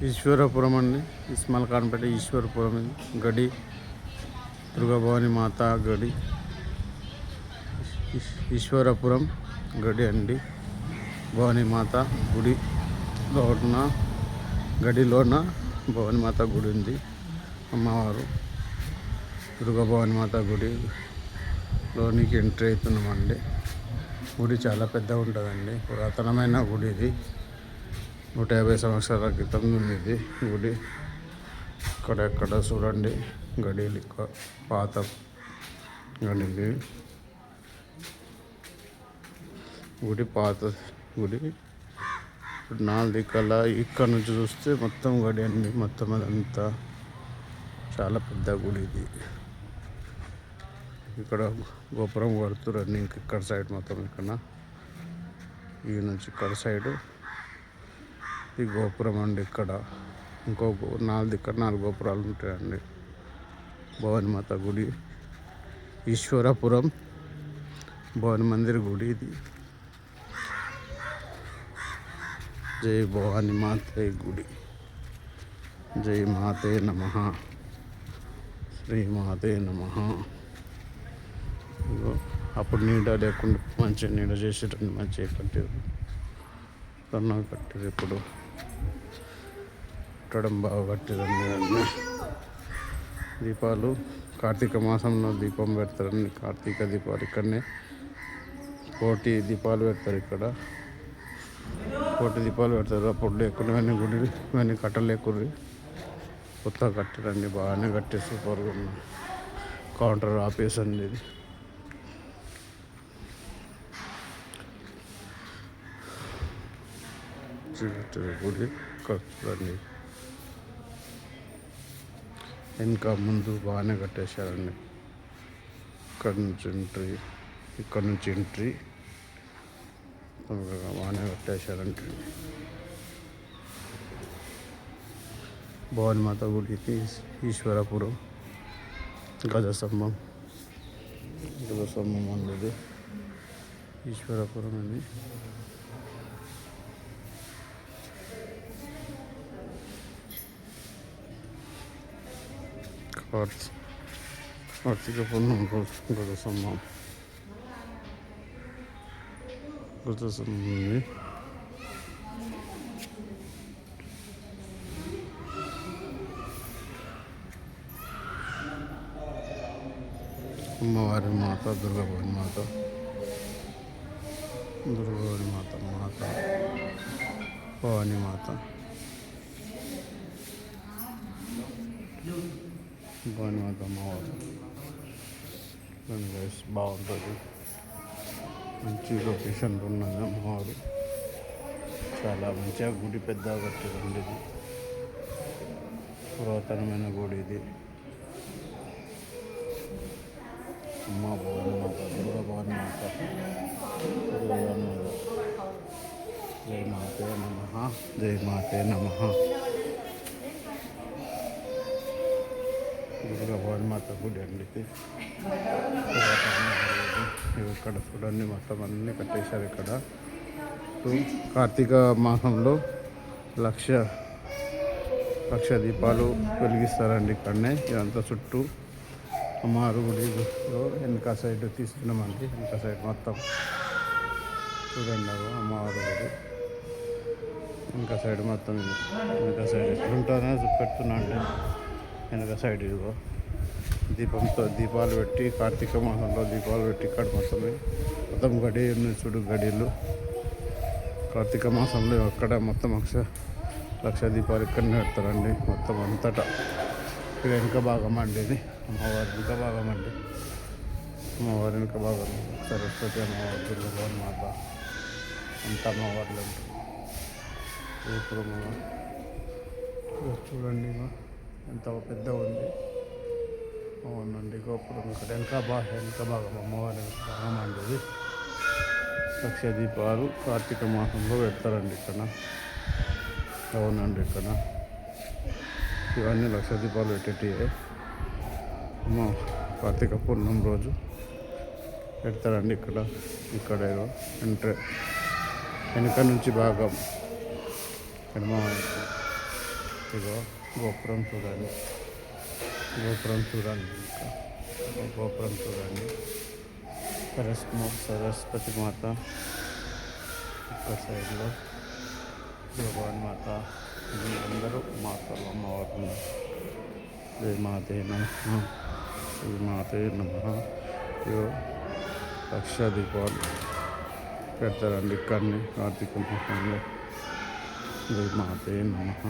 ఈశ్వరపురం అండి, ఇస్మాల్ ఖాన్పేట ఈశ్వరపురం గడి దుర్గాభవాని మాత గడి ఈశ్వరపురం గడి అండి. భవాని మాత గుడి లోన గడిలోన భవాని మాత గుడి ఉంది. అమ్మవారు దుర్గాభవాని మాత గుడి లోనికి ఎంట్రీ అవుతున్నామండి. గుడి చాలా పెద్దగా ఉంటుందండి. పురాతనమైన గుడి ఇది. 150 సంవత్సరాల క్రితం ఉంది ఇది గుడి. ఎక్కడ చూడండి గడిలు పాత గడి గుడి పాత గుడి. 4 దిక్కల ఇక్కడ నుంచి చూస్తే మొత్తం గడి అండి. మొత్తం అదంతా చాలా పెద్ద గుడి ఇది. ఇక్కడ గోపురం కడుతురండి. ఇక్కడ సైడ్ మొత్తం ఇక్కడ ఈ నుంచి ఇక్కడ సైడు ఈ గోపురం అండి. ఇక్కడ ఇంకో 4 గోపురాలు ఉంటాయండి. భవాని మాత గుడి ఈశ్వరపురం భవాని మందిర్ గుడి ఇది. జై భవాని మాతే గుడి. జై మాతే నమః. శ్రీ మాతే నమః. అప్పుడు నీడ లేకుండా మంచిగా నీడ చేసేటండి. మంచిగా కట్టారు, కట్టారు. ఇప్పుడు కట్టడం బాగా కట్టారండి. అన్నీ దీపాలు కార్తీక మాసంలో దీపం పెడతారండి. కార్తీక దీపాలు ఇక్కడనే 1 దీపాలు పెడతారు. ఇక్కడ 1 దీపాలు పెడతారు. అప్పుడు లేకుండా గుడి ఇవన్నీ కట్టలేకుర్రి. కొత్తగా కట్టారండి. బాగానే కట్టే సూపర్గా ఉంది. కౌంటర్ ఆఫీస్ అండి ఇది. గుడి కట్టురండి. ఇంకా ముందు బాగానే కట్టేశారండి. ఇక్కడ నుంచి ఎంట్రీ బాగానే కట్టేశారండి. భవాని మాత గుడికి ఈశ్వరపురం గజస్తంభం ఉండేది. ఈశ్వరపురం అని కార్తీక పూర్ణం రోజు గజస్తంభం ఉంది. అమ్మవారి మాత దుర్గాభవాని మాత భవాని మాత భవాని మాత అమ్మవారు బాగుంటుంది. మంచి లొకేషన్లో ఉన్నది అమ్మవారు. చాలా మంచిగా గుడి పెద్దగా కట్టారండి. ఇది పురాతనమైన గుడి ఇది. అమ్మ భవాని మాత దుర్గాభవాని మాత జై మాతే నమః. జై మాతే నమః. దుర్గాభవాని మాత గుడి అండి ఇది. ఇక్కడ చూడండి మొత్తం అన్నీ కట్టేశారు. ఇక్కడ కార్తీక మాసంలో లక్ష దీపాలు వెలిగిస్తారండి. ఇక్కడనే ఇదంతా చుట్టూ అమ్మవారి గుడిలో వెనక సైడ్ తీసుకున్నామండి. వెనక సైడ్ మొత్తం చూడండి అమ్మవారి గుడి వెనక సైడ్ మొత్తం. వెనక సైడ్ ఎట్లుంటుందో చూపెడుతున్నా అండి. వెనక సైడ్ ఇదిగో దీపాలు పెట్టి కార్తీక మాసంలో దీపాలు పెట్టి ఇక్కడ మొత్తం గడి చూడు గడిలు. కార్తీక మాసంలో అక్కడ మొత్తం లక్ష దీపాలు ఇక్కడనే పెడతారండి. మొత్తం అంతటా ఇక్కడ వెనుక భాగం అండి. ఇది అమ్మవారి వెనుక భాగం అండి. అమ్మవారి వెనుక భాగం సరస్వతి అమ్మవారు దుర్గాభవాని మాత అంతా అమ్మవార్లు ఉంటుంది. ఇప్పుడు చూడండి ఎంత పెద్ద ఉంది. అవునండి గోపురం ఇక్కడ వెనక భాగం అమ్మవారి భాగం అండి. ఇది లక్ష దీపాలు కార్తీక మాసంలో పెడతారండి ఇక్కడ. అవునండి ఇక్కడ ఇవన్నీ లక్ష దీపాలు పెట్టేటివే. కార్తీక పూర్ణం రోజు పెడతారండి. ఇక్కడ ఎంట్రీ వెనుక నుంచి భాగం ఎడమ ఇదిగో గోపురం చూడండి, గోపురం చూడండి, ఇంకా గోపురం చూడండి. సరస్వతి మాత ఒక సైడ్లో, భగవాన్ మాత, అందరూ మాతలు అమ్మవారు ఉన్నారు. శ్రీమాతే నమః, శ్రీమాతే నమః. ఇగో లక్ష దీపాలు పెడతారండి ఇక్కడిని కార్తీక మాసంలో. శ్రీమాతే నమః.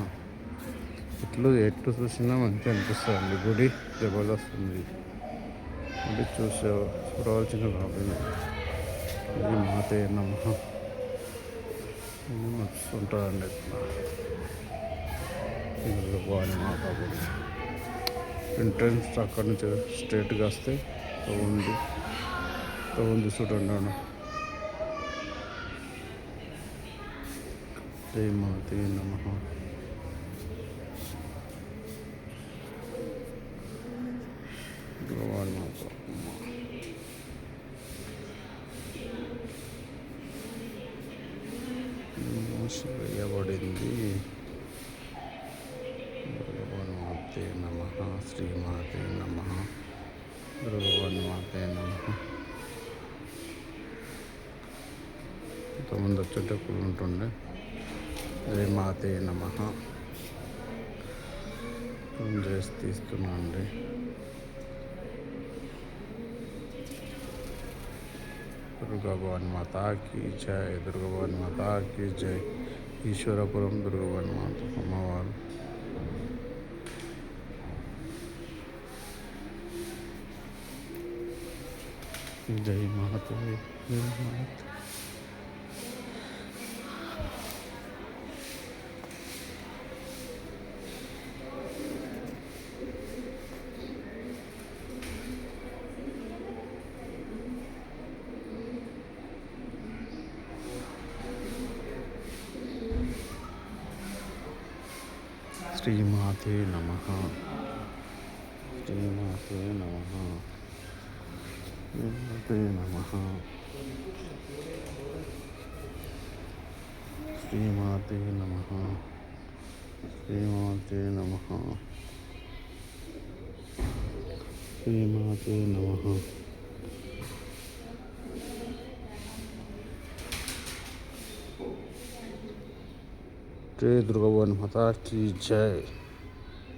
ఎట్లు చూసినా మంచిగా అనిపిస్తుంది గుడి, జబర్దస్త్ ఉంది. గుడి చూడవలసిన బాగుంది. శ్రీమాతే నమః ఉంటుందండి. భగవాన్ మాత గుడి ఎంట్రన్స్ అక్కడి నుంచి స్ట్రేట్గా వస్తే ఉంది చూడండి. శ్రీమాతే నమః. భగవాన్ మాత వేయబడింది. భగవాన్ మాతే నమః, శ్రీమాతే నమః, భగవాన్ మాతే నమః. ఇంతకుముందు వచ్చేటప్పుడు ఉంటుండే. శ్రీమాతే నమః. చేసి తీస్తున్నా అండి. దుర్గాభవాని మాతాకి జై, దుర్గాభవాని మాతాకి జై. ఈశ్వరపురం దుర్గాభవాని మాత అమ్మవారు. జై మాత, జై మాత. శ్రీమాతే నమః, శ్రీమాతే నమః, శ్రీమాతే నమః, శ్రీమాతే నమః, శ్రీమాతే నమః, శ్రీమాతే నమః. జై దుర్గాభవాని మాతా కీ జై.